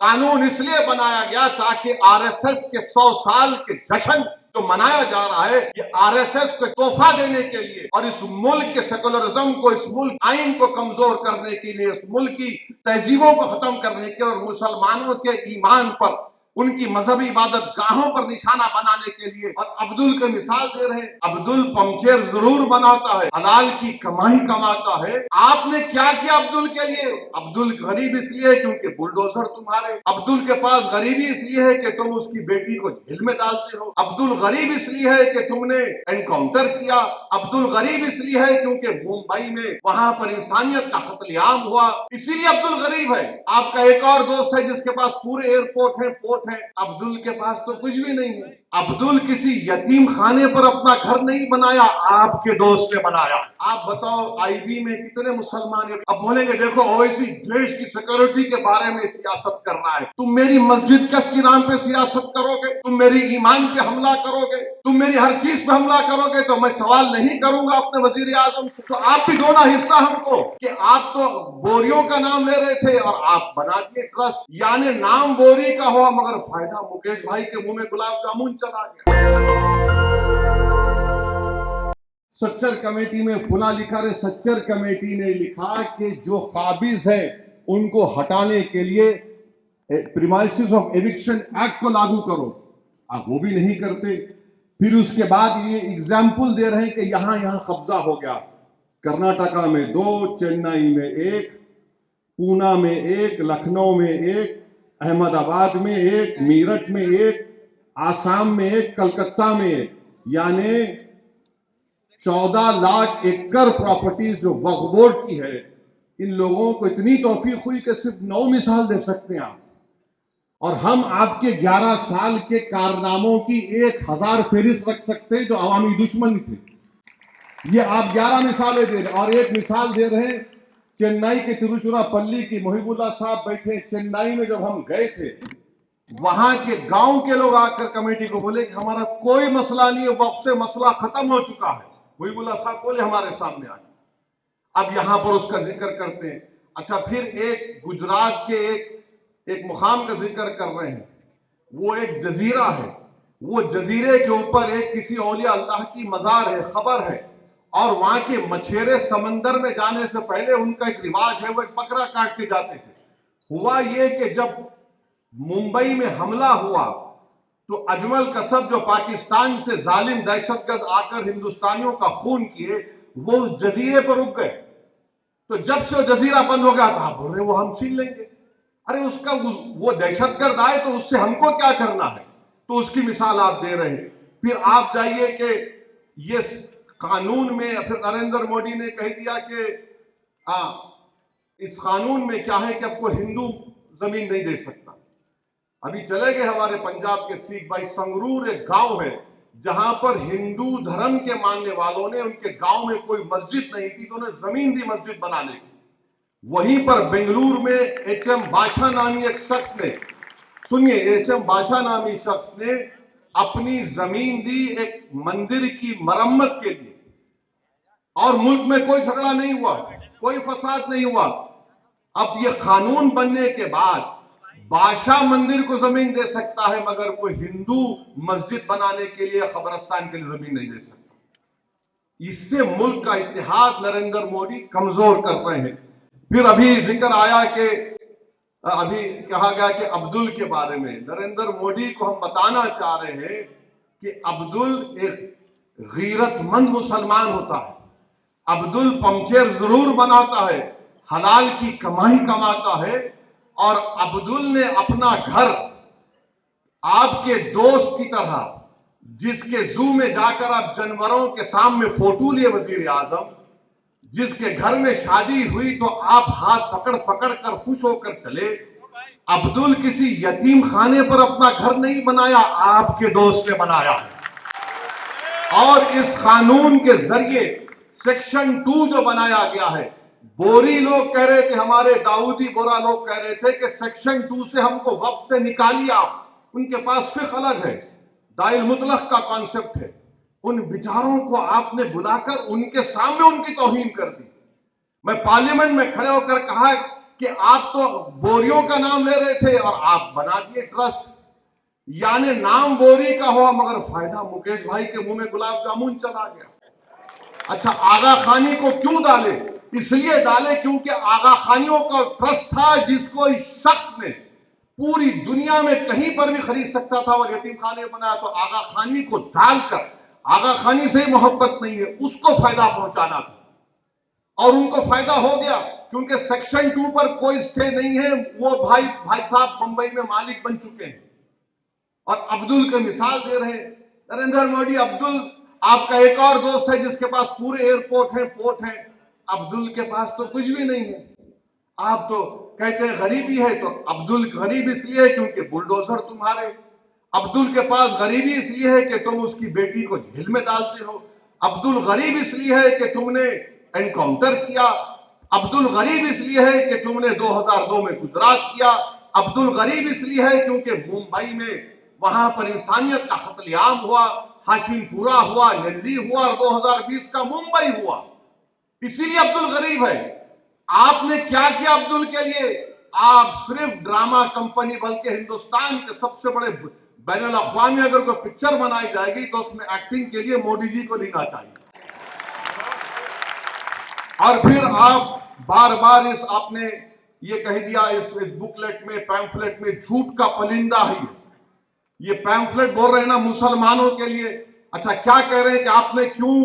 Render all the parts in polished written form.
قانون اس لیے بنایا گیا تاکہ آر ایس ایس کے 100 سال کے جشن جو منایا جا رہا ہے یہ آر ایس ایس کو تحفہ دینے کے لیے اور اس ملک کے سیکولرزم کو، اس ملک آئین کو کمزور کرنے کے لیے، اس ملک کی تہذیبوں کو ختم کرنے کے اور مسلمانوں کے ایمان پر، ان کی مذہبی عبادت گاہوں پر نشانہ بنانے کے لیے۔ اور عبدل کا مثال دے رہے ہیں، عبدل پنچیر ضرور بناتا ہے، حلال کی کمائی کماتا ہے۔ آپ نے کیا کیا عبدل کے لیے؟ عبدل غریب اس لیے ہے کیونکہ بلڈوزر تمہارے، عبدل کے پاس غریبی اس لیے ہے کہ تم اس کی بیٹی کو جیل میں ڈالتے ہو، عبدل غریب اس لیے ہے کہ تم نے انکاؤنٹر کیا، عبدل غریب اس لیے ہے کیونکہ ممبئی میں وہاں پر انسانیت کا قتل عام ہوا، اسی لیے عبدل غریب ہے۔ آپ کا ایک اور دوست ہے جس کے پاس پورے ایئرپورٹ ہیں، پورٹ ہیں، عبدل کے پاس تو کچھ بھی نہیں ہے۔ عبدل کسی یتیم خانے پر اپنا گھر نہیں بنایا، آپ کے دوست نے بنایا۔ آپ بتاؤ آئی بی میں کتنے مسلمان ہیں؟ اب بولیں گے دیکھو اویسی دیش کی سیکورٹی کے بارے میں سیاست کر رہا ہے، تم میری مسجد کس کی نام پہ سیاست کرو گے، تم میری ایمان پہ حملہ کرو گے، تم میری ہر چیز پہ حملہ کرو گے، تو میں سوال نہیں کروں گا اپنے وزیر اعظم سے۔ تو آپ بھی دو نا حصہ ہم کو، کہ آپ تو بوریوں کا نام لے رہے تھے اور آپ بنا دیے ٹرسٹ، یعنی نام بوری کا ہوا مگر فائدہ مکیش بھائی کے منہ میں گلاب جامن چلا گیا۔ سچر کمیٹی میں فلاں لکھا رہے، سچر کمیٹی نے لکھا کہ جو قابض ہیں ان کو ہٹانے کے لیے پریمائسز آف ایوکشن ایکٹ کو لاگو کرو، آپ وہ بھی نہیں کرتے۔ پھر اس کے بعد یہ ایگزامپل دے رہے ہیں کہ یہاں قبضہ ہو گیا، کرناٹکا میں 2، چنئی میں 1، پونا میں 1، لکھنؤ میں 1، احمد آباد میں 1، میرٹھ میں 1، آسام میں 1، کلکتہ میں 1، یعنی 14 لاکھ ایکڑ پراپرٹیز جو وقف بورڈ کی ہے۔ ان لوگوں کو اتنی توفیق ہوئی کہ صرف 9 مثال دے سکتے ہیں آپ، اور ہم آپ کے 11 سال کے کارناموں کی 1000 فہرست رکھ سکتے ہیں جو عوامی دشمن تھے۔ یہ آپ 11 مثالیں دے رہے ہیں، اور ایک مثال دے رہے ہیں چنئی کے تروچیراپلی کی۔ محب اللہ صاحب بیٹھے چنئی میں، جب ہم گئے تھے وہاں کے گاؤں کے لوگ آ کر کمیٹی کو بولے کہ ہمارا کوئی مسئلہ نہیں ہے، وقت سے مسئلہ ختم ہو چکا ہے۔ محب اللہ صاحب بولے ہمارے سامنے آئے، اب یہاں پر اس کا ذکر کرتے ہیں۔ اچھا پھر ایک گجرات کے ایک مقام کا ذکر کر رہے ہیں، وہ ایک جزیرہ ہے، وہ جزیرے کے اوپر ایک کسی اولیاء اللہ کی مزار ہے، خبر ہے، اور وہاں کے مچھیرے سمندر میں جانے سے پہلے ان کا ایک رواج ہے، وہ ایک بکرا کاٹ کے جاتے تھے۔ ہوا یہ کہ جب ممبئی میں حملہ ہوا تو اجمل قصب جو پاکستان سے ظالم دہشت گرد آ کر ہندوستانیوں کا خون کیے، وہ اس جزیرے پر رک گئے۔ تو جب سے وہ جزیرہ بند ہو گیا تو آپ بول رہے ہیں وہ ہم چھین لیں گے۔ ارے وہ دہشت گرد آئے تو اس سے ہم کو کیا کرنا ہے؟ تو اس کی مثال آپ دے رہے ہیں۔ پھر آپ جائیے کہ یہ قانون میں پھر نریندر مودی نے کہہ دیا کہ اس قانون میں کیا ہے کہ اب کوئی ہندو زمین نہیں دے سکتا۔ ابھی چلے گئے ہمارے پنجاب کے سکھ بھائی، سنگرور ایک گاؤں ہے جہاں پر ہندو دھرم کے ماننے والوں نے، ان کے گاؤں میں کوئی مسجد نہیں تھی تو انہیں زمین دی مسجد بنانے کی۔ وہیں پر بنگلور میں ایچ ایم بادشاہ نامی ایک شخص نے، سنیے، ایچ ایم بادشاہ نامی شخص نے اپنی زمین دی ایک مندر کی مرمت کے لیے، اور ملک میں کوئی جھگڑا نہیں ہوا، کوئی فساد نہیں ہوا۔ اب یہ قانون بننے کے بعد بادشاہ مندر کو زمین دے سکتا ہے مگر کوئی ہندو مسجد بنانے کے لیے، قبرستان کے لیے زمین نہیں دے سکتا۔ اس سے ملک کا اتحاد نریندر مودی کمزور کر رہے ہیں۔ پھر ابھی ذکر آیا کہ ابھی کہا گیا کہ عبدل کے بارے میں، نریندر مودی کو ہم بتانا چاہ رہے ہیں کہ عبدل ایک غیرت مند مسلمان ہوتا ہے۔ عبدل پنچیر ضرور بناتا ہے، حلال کی کمائی کماتا ہے، اور عبدل نے اپنا گھر آپ کے دوست کی طرح، جس کے زو میں جا کر آپ جانوروں کے سامنے فوٹو لیے وزیر اعظم، جس کے گھر میں شادی ہوئی تو آپ ہاتھ پکڑ پکڑ کر خوش ہو کر چلے، عبدل کسی یتیم خانے پر اپنا گھر نہیں بنایا، آپ کے دوست نے بنایا۔ اور اس قانون کے ذریعے سیکشن 2 جو بنایا گیا ہے، بوری لوگ کہہ رہے تھے، ہمارے داؤدی بورا لوگ کہہ رہے تھے کہ سیکشن 2 سے ہم کو وقف سے نکالیے آپ، ان کے پاس فقہ الگ ہے، دائل مطلق کا کانسیپٹ ہے۔ ان بیچاروں کو آپ نے بلا کر ان کے سامنے ان کی توہین کر دی۔ میں پارلیمنٹ میں کھڑے ہو کر کہا کہ آپ تو بوریوں کا نام لے رہے تھے اور آپ بنا دیے ٹرسٹ. یعنی نام بوری کا ہوا مگر فائدہ مکیش بھائی کے منہ میں گلاب جامن چلا گیا. اچھا آغا خانی کو کیوں ڈالے؟ اس لیے ڈالے کیونکہ آغا خانیوں کا ٹرسٹ تھا جس کو اس شخص نے پوری دنیا میں کہیں پر بھی خرید سکتا تھا اور یتیم خانے بنایا. تو آغا خانی کو ڈال کر آغا خانی سے ہی محبت نہیں ہے, اس کو فائدہ پہنچانا تھا اور ان کو فائدہ ہو گیا کیونکہ سیکشن 2 پر کوئی اسٹے نہیں ہے. وہ بھائی صاحب بمبئی میں مالک بن چکے ہیں اور عبدل کا مثال دے رہے ہیں. نریندر مودی عبدل آپ کا ایک اور دوست ہے جس کے پاس پورے ایئرپورٹ ہیں, پورٹ ہیں. عبدل کے پاس تو کچھ بھی نہیں ہے. آپ تو کہتے ہیں غریبی ہے, تو عبدل غریب اس لیے ہے کیونکہ بلڈوزر تمہارے. عبدل کے پاس غریبی اس لیے ہے کہ تم اس کی بیٹی کو جیل میں ڈالتے ہو. عبدل غریب اس لیے ہے کہ تم نے انکاؤنٹر کیا. عبدل غریب اس لیے ہے کہ تم نے 2002 میں گجرات کیا. عبدل غریب اس لیے ہے کیونکہ ممبئی میں وہاں پر انسانیت کا قتل عام ہوا, ہاشم پورہ ہوا, نلی ہوا اور 2020 کا ممبئی ہوا. اسی لیے عبدل غریب ہے. آپ نے کیا کیا عبدل کے لیے؟ آپ صرف ڈرامہ کمپنی, بلکہ ہندوستان کے سب سے بڑے بین الاقوامی اگر کوئی پکچر بنائی جائے گی تو اس میں ایکٹنگ کے لیے مودی جی کو لینا چاہیے. اور پھر آپ بار بار آپ نے یہ کہہ دیا اس بکلیٹ میں, پیمفلیٹ میں, جھوٹ کا پلندہ ہے یہ پیمفلیٹ بول رہے ہیں نا مسلمانوں کے لیے. اچھا کیا کہہ رہے ہیں کہ آپ نے کیوں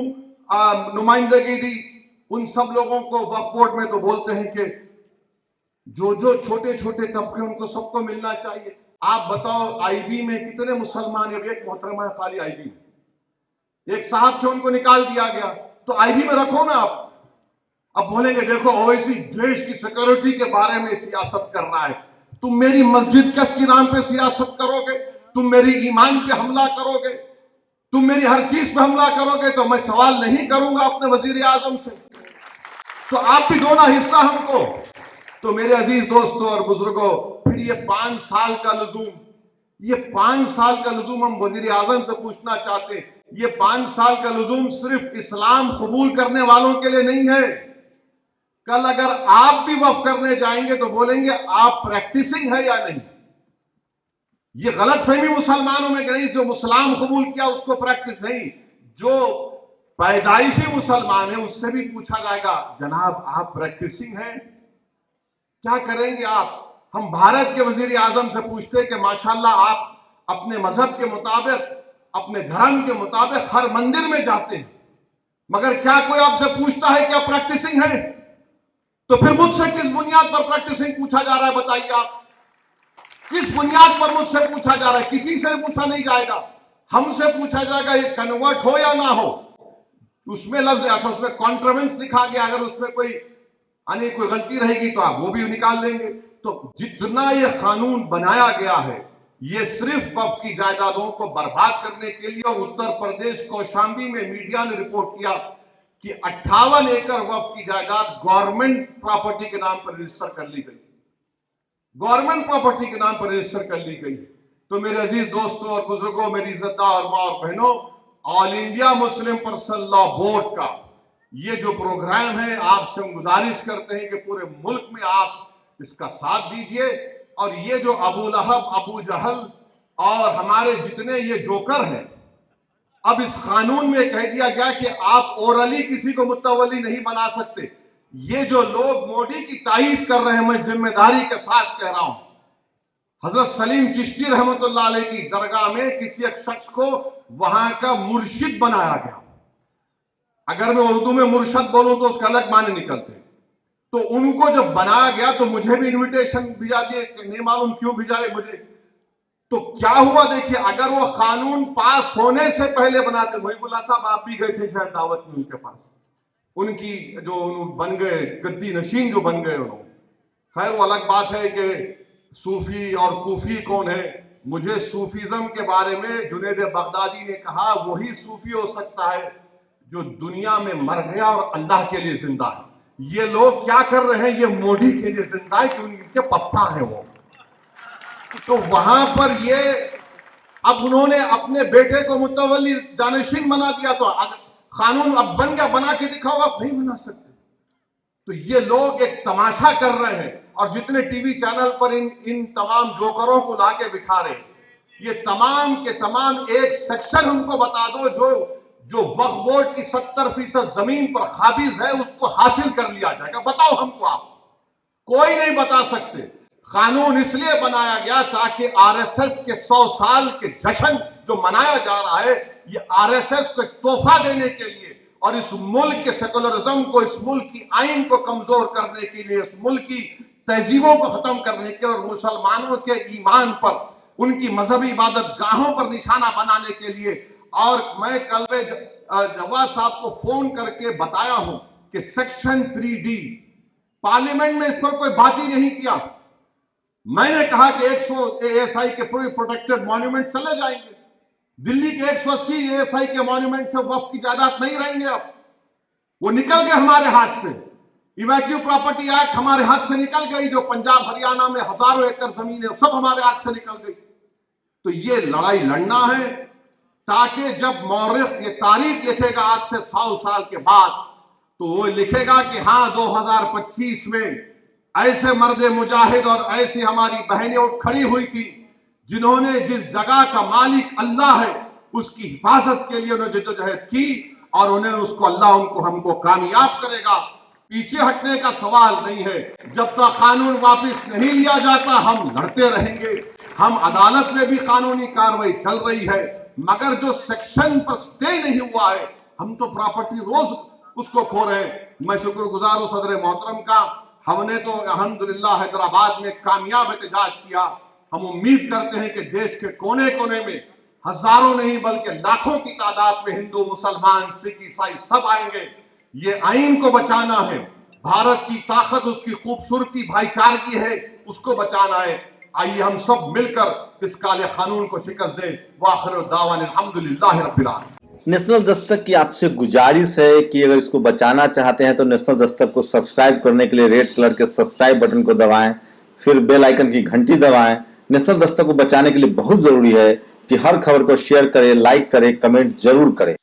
نمائندگی دی ان سب لوگوں کو وقف بورڈ میں؟ تو بولتے ہیں کہ جو چھوٹے چھوٹے طبقے ان کو سب کو ملنا چاہیے. آپ بتاؤ آئی بی میں کتنے مسلمان ہیں؟ ایک محترمہ ہے خالی آئی بی میں, ایک صاحب تھے ان کو نکال دیا گیا. تو آئی بی میں رکھو نا آپ. اب بولیں گے دیکھو اویسی دیش کی سیکورٹی کے بارے میں سیاست کر رہا ہے. تم میری مسجد کس کے نام پہ سیاست کرو گے؟ تم میری ایمان پہ حملہ کرو گے؟ تم میری ہر چیز پہ حملہ کرو گے تو میں سوال نہیں کروں گا اپنے وزیر اعظم سے. تو آپ بھی دو نا حصہ ہم کو. تو میرے عزیز دوستوں اور بزرگوں, پھر یہ 5 سال کا لزوم, یہ 5 سال کا لزوم ہم وزیر اعظم سے پوچھنا چاہتے ہیں. یہ 5 سال کا لزوم صرف اسلام قبول کرنے والوں کے لیے نہیں ہے. کل اگر آپ بھی وقف کرنے جائیں گے تو بولیں گے آپ پریکٹسنگ ہے یا نہیں. یہ غلط فہمی مسلمانوں میں کہ نہیں جو اسلام قبول کیا اس کو پریکٹس نہیں. جو پیدائشی مسلمان ہیں اس سے بھی پوچھا جائے گا جناب آپ پریکٹسنگ ہیں, کیا کریں گے آپ؟ ہم بھارت کے وزیر اعظم سے پوچھتے کہ ماشاءاللہ آپ اپنے مذہب کے مطابق, اپنے دھرم کے مطابق ہر مندر میں جاتے ہیں, مگر کیا کوئی آپ سے پوچھتا ہے کہ آپ پریکٹسنگ ہیں؟ تو پھر مجھ سے کس بنیاد پر پریکٹسنگ پوچھا جا رہا ہے بتائیے آپ؟ کس بنیاد پر مجھ سے پوچھا جا رہا ہے؟ کسی سے پوچھا نہیں جائے گا. ہم سے پوچھا جائے گا یہ کنورٹ ہو یا نہ ہو. اس میں لفظ اس میں کانٹروینس لکھا گیا, اگر اس میں کوئی غلطی رہے گی تو آپ وہ بھی نکال لیں گے. تو جتنا یہ قانون بنایا گیا ہے یہ صرف وقف کی جائیدادوں کو برباد کرنے کے لیے. اور اتر پردیش کوشامبی میں میڈیا نے رپورٹ کیا کہ 58 ایکڑ وقف کی جائیداد گورنمنٹ پراپرٹی کے نام پر رجسٹر کر لی گئی, گورنمنٹ پراپرٹی کے نام پر رجسٹر کر لی گئی. تو میرے عزیز دوستوں اور بزرگوں, میری عزت دار ماں اور بہنوں, آل انڈیا مسلم پرسنل لا بورڈ کا یہ جو پروگرام ہے آپ سے ہم گزارش کرتے ہیں کہ پورے ملک میں آپ اس کا ساتھ دیجئے. اور یہ جو ابو لہب, ابو جہل اور ہمارے جتنے یہ جوکر ہیں, اب اس قانون میں کہہ دیا گیا کہ آپ اورلی کسی کو متولی نہیں بنا سکتے. یہ جو لوگ مودی کی تائید کر رہے ہیں, میں ذمہ داری کے ساتھ کہہ رہا ہوں, حضرت سلیم چشتی رحمت اللہ علیہ کی درگاہ میں کسی ایک شخص کو وہاں کا مرشد بنایا گیا. اگر میں اردو میں مرشد بولوں تو اس کا الگ معنی نکلتے. تو ان کو جب بنایا گیا تو مجھے بھی انویٹیشن بھیجا دیے, نہیں معلوم کیوں بھیجائے مجھے. تو کیا ہوا دیکھیے, اگر وہ قانون پاس ہونے سے پہلے بناتے, محب اللہ صاحب آپ بھی گئے تھے شاید دعوت میں ان کے پاس, ان کی جو بن گئے گدی نشین جو بن گئے انہوں. خیر وہ الگ بات ہے کہ صوفی اور کوفی کون ہے. مجھے صوفیزم کے بارے میں جنید بغدادی نے کہا وہی صوفی ہو سکتا ہے جو دنیا میں مر گیا اور اللہ کے لیے زندہ ہے. یہ لوگ کیا کر رہے ہیں, یہ مودی کے لیے زندہ ہے کہ ان کے پپا ہیں وہ. تو وہاں پر یہ اب انہوں نے اپنے بیٹے کو متولی جانشین بنا دیا. تو قانون اب بن گیا, بنا کے دکھاؤ, آپ نہیں بنا سکتے. تو یہ لوگ ایک تماشا کر رہے ہیں. اور جتنے ٹی وی چینل پر ان تمام جوکروں کو لا کے بٹھا رہے ہیں، یہ تمام کے تمام ایک سیکشن ان کو بتا دو جو وقف بورڈ کی 70% زمین پر قابض ہے اس کو حاصل کر لیا جائے گا. بتاؤ ہم کو. آپ کوئی نہیں بتا سکتے. قانون اس لیے بنایا گیا تاکہ آر ایس ایس کے 100 سال کے جشن جو منایا جا رہا ہے، یہ آر ایس ایس کو ایک تحفہ دینے کے لیے اور اس ملک کے سیکولرزم کو، اس ملک کی آئین کو کمزور کرنے کے لیے، اس ملک کی تہذیبوں کو ختم کرنے کے اور مسلمانوں کے ایمان پر، ان کی مذہبی عبادت گاہوں پر نشانہ بنانے کے لیے. اور میں کل جواد صاحب کو فون کر کے بتایا ہوں کہ سیکشن 3D پارلیمنٹ میں اس پر کوئی بات ہی نہیں کیا. میں نے کہا کہ 100 ASI کے پورے پروٹیکٹڈ مانیومنٹ چلے جائیں گے. دلی کے 180 ASI کے مانیومنٹ سے وقف کی جائیداد نہیں رہیں گے. اب وہ نکل گئے ہمارے ہاتھ سے. ایویکیو پراپرٹی ایکٹ ہمارے ہاتھ سے نکل گئی. جو پنجاب ہریانہ میں ہزاروں ایکڑ زمین ہے سب ہمارے ہاتھ سے نکل گئی. تو یہ لڑائی لڑنا ہے تاکہ جب مورخ یہ تاریخ لکھے گا آج سے 100 سال کے بعد تو وہ لکھے گا کہ ہاں 2025 میں ایسے مرد مجاہد اور ایسی ہماری بہنیں اٹھ کھڑی ہوئی تھی جنہوں نے جس جگہ کا مالک اللہ ہے اس کی حفاظت کے لیے انہوں نے جدوجہد کی اور انہیں اس کو اللہ ہم کو کامیاب کرے گا. پیچھے ہٹنے کا سوال نہیں ہے. جب تک قانون واپس نہیں لیا جاتا ہم لڑتے رہیں گے. ہم عدالت میں بھی قانونی کارروائی چل رہی ہے مگر جو سیکشن پر سٹے نہیں ہوا ہے ہم تو پراپرٹی روز اس کو کھو رہے ہیں. میں شکر گزار ہوں صدر محترم کا. ہم نے تو الحمدللہ حیدرآباد میں کامیاب احتجاج کیا. ہم امید کرتے ہیں کہ دیش کے کونے کونے میں ہزاروں نہیں بلکہ لاکھوں کی تعداد میں ہندو، مسلمان، سکھ، عیسائی سب آئیں گے. یہ آئین کو بچانا ہے. بھارت کی طاقت اس کی خوبصورتی بھائی چارگی ہے، اس کو بچانا ہے. آئیے ہم سب مل کر اس کالے قانون کو شکست دیں. وآخر دعوانا الحمدللہ رب العالمین. نیشنل دستک کی آپ سے گزارش ہے کہ اگر اس کو بچانا چاہتے ہیں تو نیشنل دستک کو سبسکرائب کرنے کے لیے ریڈ کلر کے سبسکرائب بٹن کو دبائیں، پھر بیل آئیکن کی گھنٹی دبائیں. نیشنل دستک کو بچانے کے لیے بہت ضروری ہے کہ ہر خبر کو شیئر کریں، لائک کریں، کمنٹ ضرور کریں.